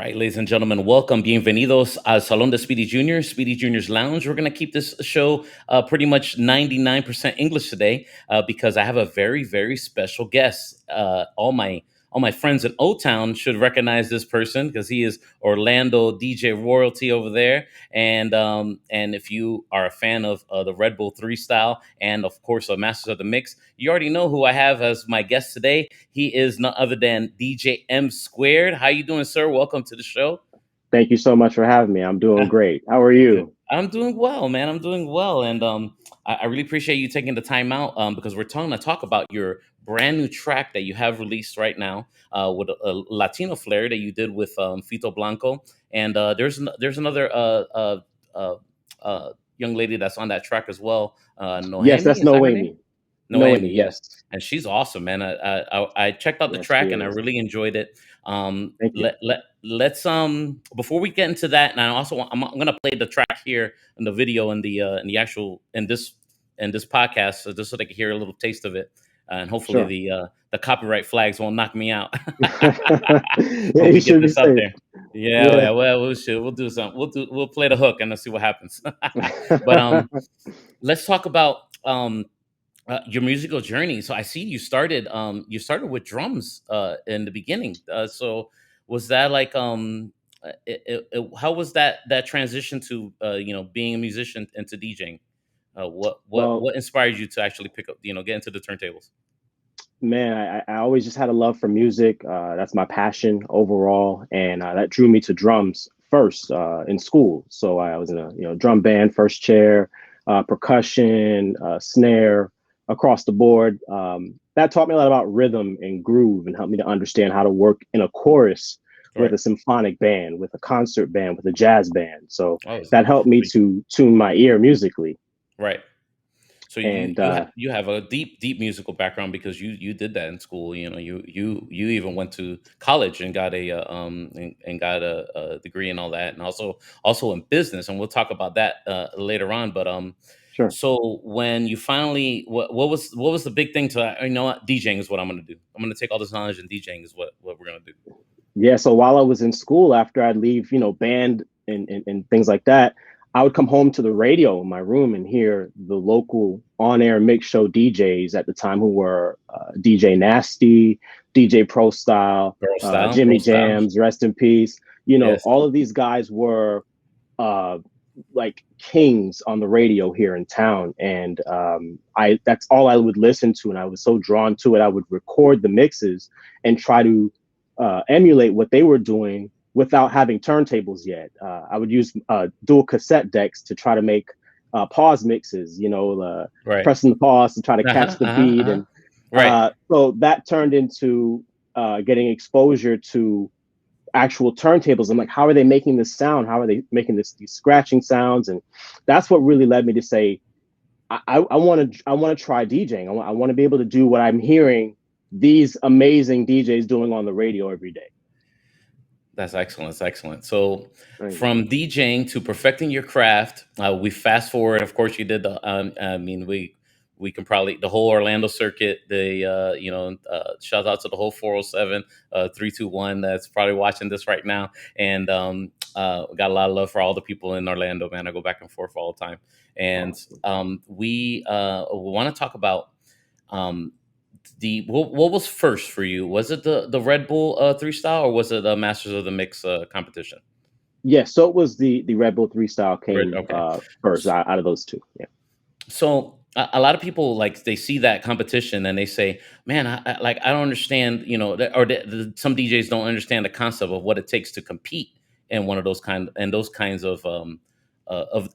right, ladies and gentlemen, welcome. Bienvenidos al Salón de Speedy Jr., Speedy Jr.'s Lounge. We're going to keep this show pretty much 99% English today because I have a very, very special guest. All my friends in O-Town should recognize this person because he is Orlando DJ royalty over there. And if you are a fan of the Red Bull 3 style and, of course, a Masters of the Mix, you already know who I have as my guest today. He is none other than DJ M Squared. How you doing, sir? Welcome to the show. Thank you so much for having me. I'm doing great. How are you? I'm doing well, man. I'm doing well, and I really appreciate you taking the time out because we're going to talk about your brand new track that you have released right now with a Latino flair that you did with Fito Blanco, and there's another young lady that's on that track as well. Yes, Nohemi, that's is that her name? Noemi. Noemi, Yeah, yes. and she's awesome, man. I checked out the Yes, she track and I is. really enjoyed it. Thank you. Let's before we get into that, and I'm gonna play the track here in the video and the actual in this podcast, so just so they can hear a little taste of it, and hopefully Sure. the copyright flags won't knock me out. Yeah, When you we get should be this up safe. there. Yeah, Yeah. yeah, well, we'll do something. We'll play the hook and let's see what happens. But let's talk about your musical journey. So I see you started with drums in the beginning. So was that like how was that transition to being a musician into DJing? Well, What inspired you to actually pick up get into the turntables? man, I always just had a love for music. That's my passion overall, and that drew me to drums first in school. So I was in a drum band, first chair, percussion, snare, across the board. That taught me a lot about rhythm and groove, and helped me to understand how to work in a chorus with Right. a symphonic band, with a concert band, with a jazz band. So Oh, that helped me sweet. to tune my ear musically. Right. So And you have a deep musical background because you did that in school. You even went to college and got and got a degree and all that, and also in business. And we'll talk about that later on. But sure. so when you finally what was the big thing to what, DJing is what I'm going to do. I'm going to take all this knowledge and DJing is what we're going to do. Yeah, so while I was in school, after I'd leave, band and things like that, I would come home to the radio in my room and hear the local on-air mix show DJs at the time who were DJ Nasty, DJ Pro Style, Pro Jimmy style. Jams, rest in peace. Yes. All of these guys were uh, like kings on the radio here in town, and I that's all I would listen to, and I was so drawn to it. I would record the mixes and try to emulate what they were doing without having turntables yet. I would use dual cassette decks to try to make pause mixes, Right. pressing the pause to try to Uh-huh, catch the uh-huh, beat. uh-huh. And Right. so that turned into getting exposure to actual turntables. I'm like, how are they making this sound? How are they making these scratching sounds? And that's what really led me to say, I want to try DJing. I want to be able to do what I'm hearing these amazing DJs doing on the radio every day. That's excellent. That's excellent. So, Right. from DJing to perfecting your craft, we fast forward. Of course, you did the. I mean, we can probably the whole Orlando circuit. The shout out to the whole 407 321 that's probably watching this right now, and got a lot of love for all the people in Orlando. Man, I go back and forth all the time, and we want to talk about. What was first for you? Was it the Red Bull 3 style or was it the Masters of the Mix competition? Yeah, so it was the Red Bull 3 style Right. came Okay. first out of those two. Yeah. So a lot of people like they see that competition and they say, "Man, I don't understand." Some DJs don't understand the concept of what it takes to compete in one of those kinds of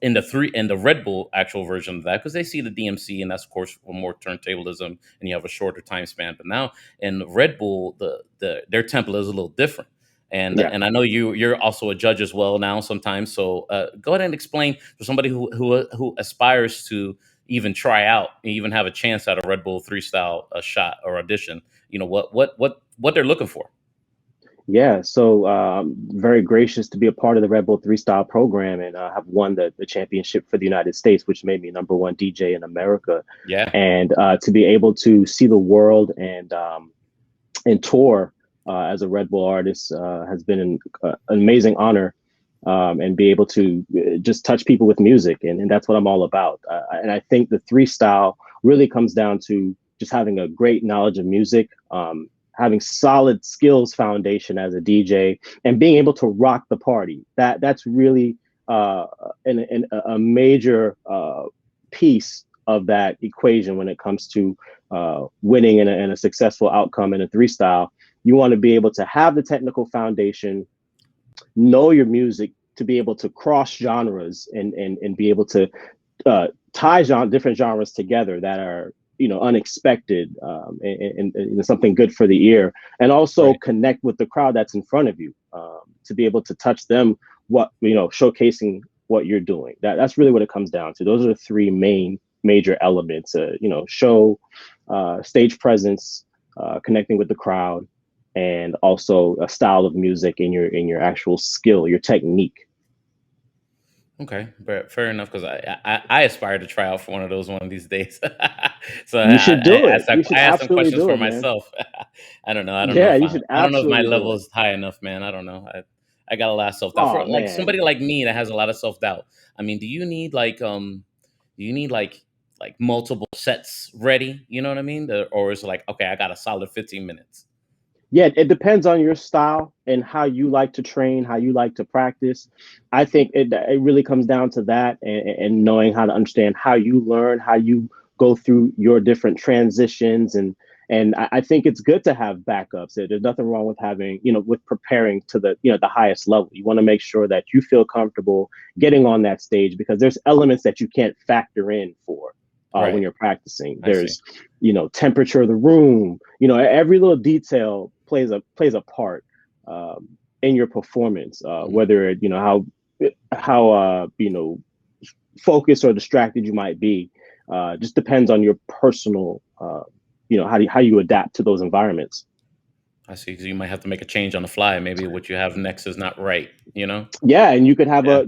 in the Red Bull actual version of that because they see the DMC and that's of course more turntablism and you have a shorter time span. But now in Red Bull, their template is a little different. Yeah. And I know you're also a judge as well now sometimes. So go ahead and explain for somebody who aspires to even try out, even have a chance at a Red Bull 3 style shot or audition. What they're looking for. Yeah, so very gracious to be a part of the Red Bull 3 style program and have won the championship for the United States, which made me #1 DJ in America. Yeah. And to be able to see the world and tour as a Red Bull artist has been an amazing honor, and be able to just touch people with music, and that's what I'm all about. And I think the three style really comes down to just having a great knowledge of music, having solid skills foundation as a DJ, and being able to rock the party. That's really a major piece of that equation when it comes to winning in a successful outcome in a three style. You want to be able to have the technical foundation, know your music, to be able to cross genres and be able to tie different genres together that are unexpected, and something good for the ear, and also Right. connect with the crowd that's in front of you, to be able to touch them, showcasing what you're doing. That's really what it comes down to. Those are the three major elements: show, stage presence, connecting with the crowd, and also a style of music in your actual skill, your technique. Okay, but fair enough. Because I aspire to try out for one of these days. So You should I do it. asked You should I asked some absolutely questions do for it, man. myself. I don't know. Yeah, you should I don't know if my absolutely do level it. is high enough, man. I don't know. I got a lot of self doubt for Oh like man. somebody like me that has a lot of self doubt. I mean, do you need like multiple sets ready? You know what I mean? Or is it like, okay, I got a solid 15 minutes? Yeah, it depends on your style and how you like to train, how you like to practice. I think it really comes down to that, and knowing how to understand how you learn, how you go through your different transitions, and I think it's good to have backups. There's nothing wrong with having, with preparing to the highest level. You want to make sure that you feel comfortable getting on that stage, because there's elements that you can't factor in for when Right. you're practicing. I see. There's, temperature of the room. Every little detail plays a part, in your performance. Mhm. Whether how focused or distracted you might be, just depends on your personal, how you adapt to those environments. I see. So you might have to make a change on the fly. Maybe what you have next is not right. You know? Yeah, and you could have Yeah.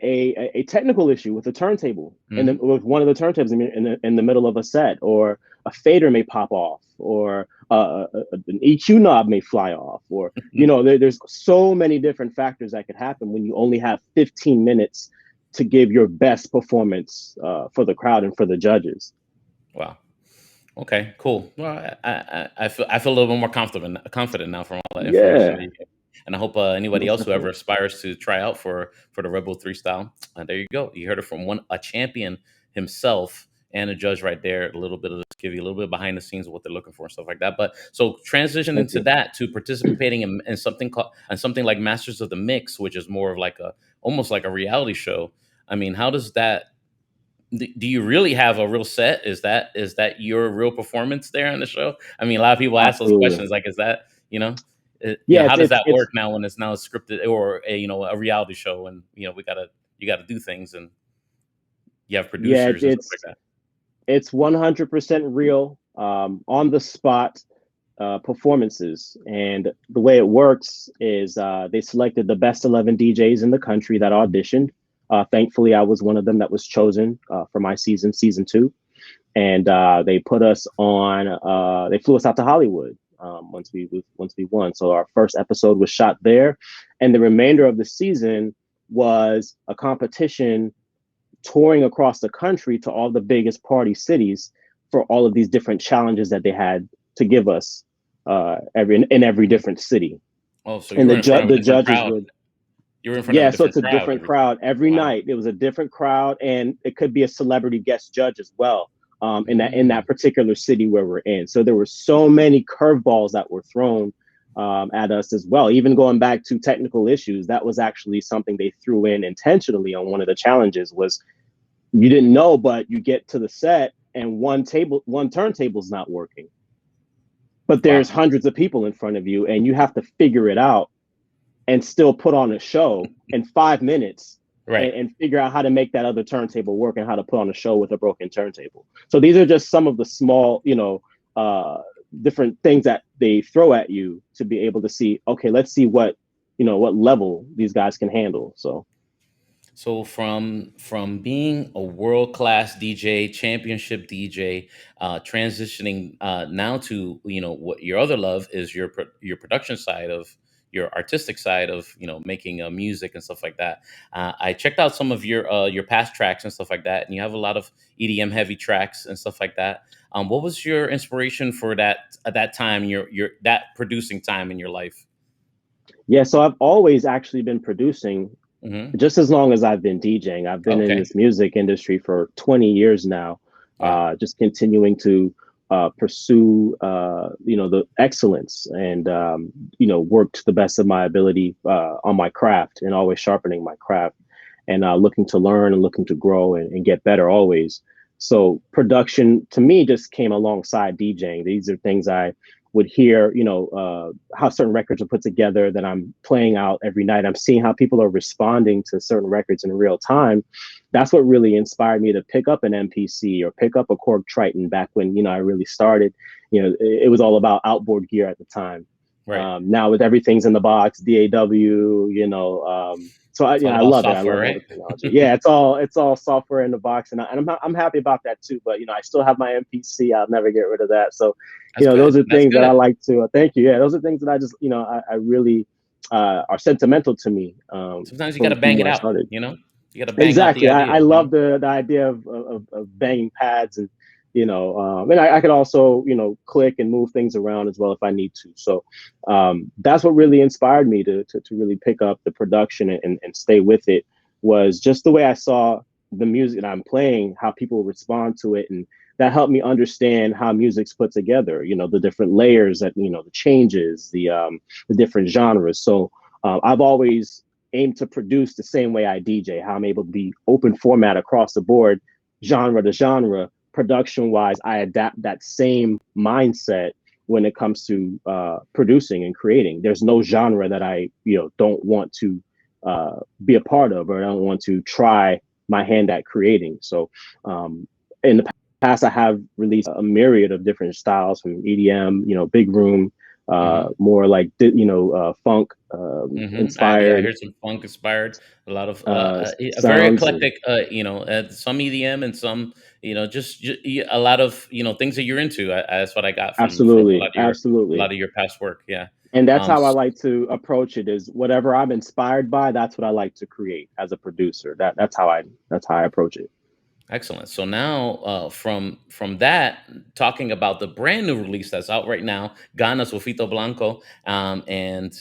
a technical issue with a turntable, and then Hmm. with one of the turntables in the middle of a set, or a fader may pop off, or an EQ knob may fly off, or there's so many different factors that could happen when you only have 15 minutes to give your best performance, for the crowd and for the judges. Wow. Okay, cool. Well, I feel a little bit more confident now from all that information that Yeah, you gave. And I hope anybody most else who ever definitely. aspires to try out for the Rebel Three style, there you go. You heard it from a champion himself and a judge right there. A little bit of give you a little bit behind the scenes of what they're looking for and stuff like that. But so transition Thank into you. that to participating in something like Masters of the Mix, which is more of like a almost like a reality show. I mean, how does that do you really have a real set? Is that your real performance there on the show? I mean, a lot of people ask those Absolutely. questions, like, is that Yeah, how it's does it's that work it's now when it's now scripted or a reality show, and you gotta do things, and you have yeah, producers and stuff like that. it's 100% real, on the spot performances. And the way it works is, they selected the best 11 DJs in the country that auditioned. Thankfully, I was one of them that was chosen for my season two. And they put us on. They flew us out to Hollywood, once we won. So our first episode was shot there, and the remainder of the season was a competition touring across the country to all the biggest party cities for all of these different challenges that they had to give us, every different city. Oh, so you And were in front of a the different judges crowd. would. You were in front of a Yeah, so it's different a crowd different every time. crowd every Wow. night. It was a different crowd, and it could be a celebrity guest judge as well. In that Mm, particular city where we're in, so there were so many curveballs that were thrown, at us as well. Even going back to technical issues, that was actually something they threw in intentionally on one of the challenges. Was you didn't know, but you get to the set and one turntable's not working, but there's wow. hundreds of people in front of you, and you have to figure it out and still put on a show in 5 minutes, Right. and figure out how to make that other turntable work and how to put on a show with a broken turntable. So these are just some of the small, uh, different things that they throw at you to be able to see, okay, let's see what level these guys can handle. So So from being a world class DJ, championship DJ, transitioning now to what your other love is your production side of your artistic side of making music and stuff like that. I checked out some of your past tracks and stuff like that, and you have a lot of EDM heavy tracks and stuff like that. What was your inspiration for that at that time? Your that producing time in your life? Yeah, so I've always actually been producing Hmm. just as long as I've been DJing. I've been in Okay. this music industry for 20 years now, Wow. just continuing to pursue, the excellence and, work to the best of my ability on my craft and always sharpening my craft and looking to learn and looking to grow and get better always. So production to me just came alongside DJing. These are things I would hear, how certain records are put together that I'm playing out every night. I'm seeing how people are responding to certain records in real time. That's what really inspired me to pick up an MPC or pick up a Korg Triton back when, I really started. It was all about outboard gear at the time. Right. Now with everything's in the box, DAW, so It's all I about love it. I software, love all right? the technology. Yeah, it's all software in the box, and I'm happy about that too. But I still have my MPC. I'll never get rid of that. So That's those good. are That's things that I good. like to. Thank you. Yeah, those are things that I just I really are sentimental to me Sometimes you got to from bang it where I out. started. You got to bang out the Exactly. I ideas. love the idea of banging pads and and I could also click and move things around as well if I need to. So that's what really inspired me to really pick up the production and stay with it was just the way I saw the music that I'm playing, how people respond to it, and that helped me understand how music's put together. The different layers that the changes, the different genres. So I've always aim to produce the same way I DJ, how I'm able to be open format across the board, genre to genre, production wise. I adapt that same mindset when it comes to producing and creating. There's no genre that I don't want to be a part of or I don't want to try my hand at creating. So in the past, I have released a myriad of different styles from EDM, big room, Hmm. more like funk Yeah, I inspired heard some funk inspired, a lot of a very sounds and eclectic. Some EDM and some a lot of things that you're into. That's what I got from a lot absolutely, of absolutely. your past work. Yeah. And that's how I S- like to approach it is whatever I'm inspired by, that's what I like to create as a producer. That's how I approach it. Excellent. So now, from that, talking about the brand new release that's out right now, Ghana Sofito Blanco, and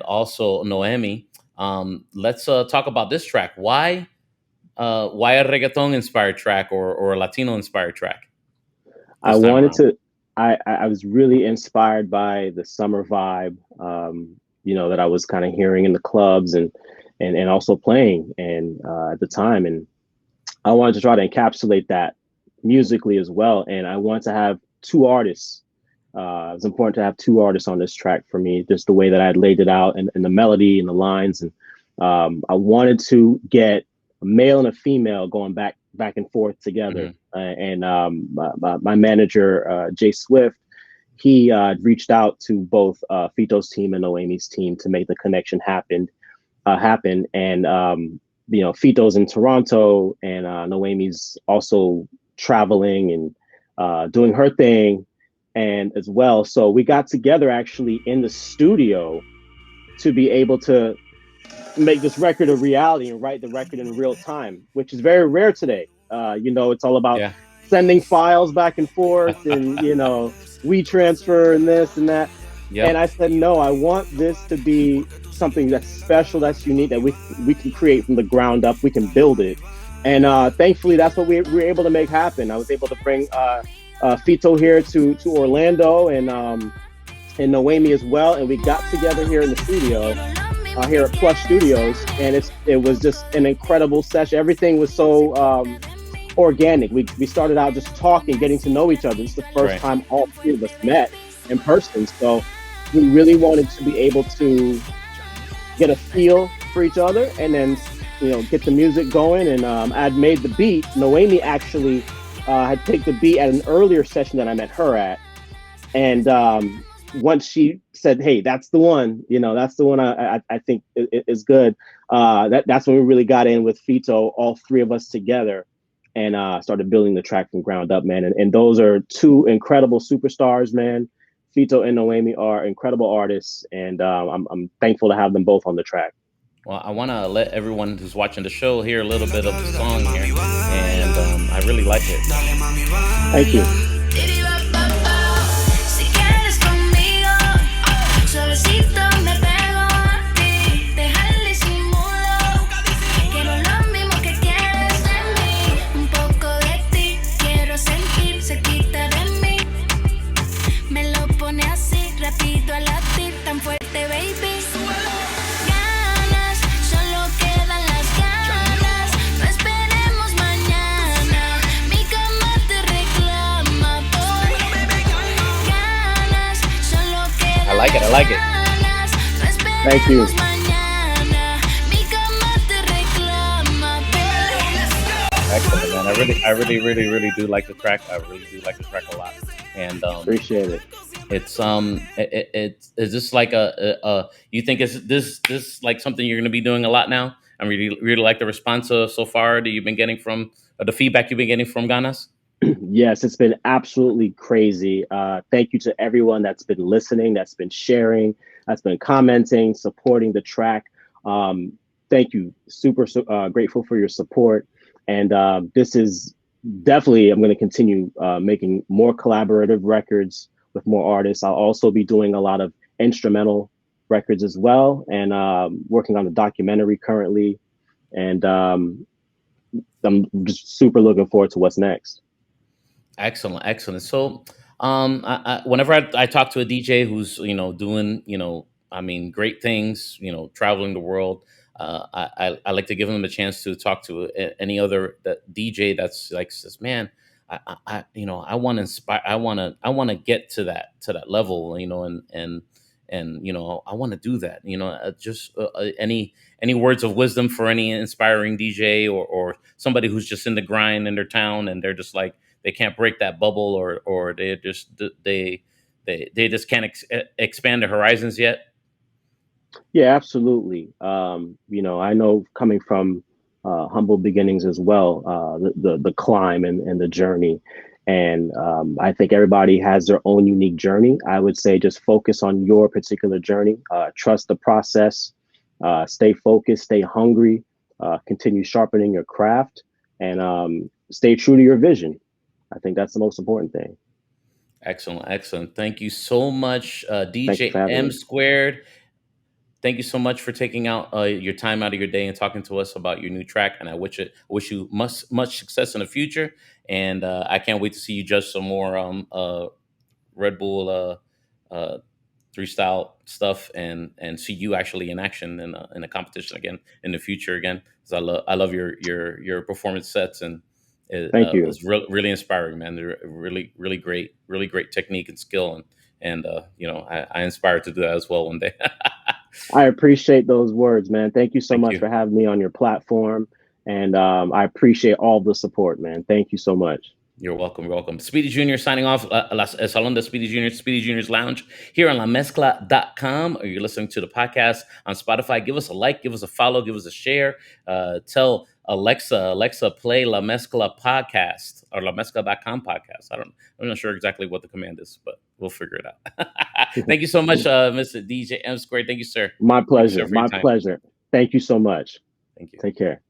also Noemi. Let's talk about this track. Why a reggaeton inspired track or a Latino inspired track I this time wanted around? to I was really inspired by the summer vibe, that I was kind of hearing in the clubs and also playing and at the time. And I wanted to try to encapsulate that musically as well. And I want to have two artists. It's important to have two artists on this track for me, just the way that I had laid it out and the melody and the lines. And I wanted to get a male and a female going back and forth together. Hmm. And my manager, Jay Swift, he reached out to both Fito's team and Noemi's team to make the connection happen. And Fito's in Toronto, and Noemi's also traveling and doing her thing, and as well. So we got together actually in the studio to be able to make this record a reality and write the record in real time, which is very rare today. It's all about Yeah. sending files back and forth and we transfer and this and that. And Yep. I said, no, I want this to be something that's special, that's unique, that we can create from the ground up. We can build it. And thankfully, that's what we were able to make happen. I was able to bring Fito here to Orlando and Noemi as well. And we got together here in the studio here at Plush Studios, and it was just an incredible session. Everything was so organic. We started out just talking, getting to know each other. It's the first Right. time all three of us met in person, so we really wanted to be able to get a feel for each other, and then get the music going. And I'd made the beat. Noemi actually had picked the beat at an earlier session that I met her at, and once she said, "Hey, that's the one," that's the one I think is good. That's when we really got in with Fito, all three of us together, and started building the track from ground up, man. And those are two incredible superstars, man. Fito and Noemi are incredible artists, and I'm thankful to have them both on the track. Well, I want to let everyone who's watching the show hear a little bit of the song here, and I really like it. Thank you. I like it. I like it. Thank you. Excellent, man. I really do like the track. I really do like the track a lot, and Appreciate it. it's just like you think is this like something you're going to be doing a lot now? I really like the response so far that you've been getting from the feedback you've been getting from Ganas. Yes, it's been absolutely crazy. Thank you to everyone that's been listening, that's been sharing, that's been commenting, supporting the track. Thank you. Super grateful for your support. And this is definitely, I'm going to continue making more collaborative records with more artists. I'll also be doing a lot of instrumental records as well, and working on a documentary currently. And I'm just super looking forward to what's next. Excellent, excellent. So, whenever I talk to a DJ who's doing I mean great things, traveling the world, I like to give them a chance to talk to any other DJ that's like says, man, I want to inspire, I want to get to that level, and I want to do that. Just any words of wisdom for any inspiring DJ or somebody who's just in the grind in their town and they're just like they can't break that bubble or they just can't expand their horizons yet. Yeah, absolutely. I know coming from humble beginnings as well, the climb and the journey. And I think everybody has their own unique journey. I would say just focus on your particular journey, trust the process, stay focused, stay hungry, continue sharpening your craft, and stay true to your vision. I think that's the most important thing. Excellent, excellent. Thank you so much, Thank you DJ for having M me. squared. Thank you so much for taking out your time out of your day and talking to us about your new track. And I wish you much success in the future. And I can't wait to see you judge some more Red Bull three style stuff and see you actually in action in a competition again in the future again. Because I love your performance sets and Thank you. it's really inspiring, man. They're really great technique and skill and I inspire to do that as well one day. I appreciate those words, man. Thank you so Thank much you. for having me on your platform. And I appreciate all the support, man. Thank you so much. You're welcome. You're welcome. Speedy Jr. signing off. El Salon de Speedy Jr. Speedy Jr.'s Lounge here on lamezcla.com. Or you're listening to the podcast on Spotify. Give us a like, give us a follow, give us a share. Tell Alexa, play La Mezcla podcast or lamezcla.com podcast. I'm not sure exactly what the command is, but we'll figure it out. Thank you so much, Mr. DJ M Squared. Thank you, sir. My Thank you, sir, pleasure. for your My time. pleasure. Thank you so much. Thank you. Take care.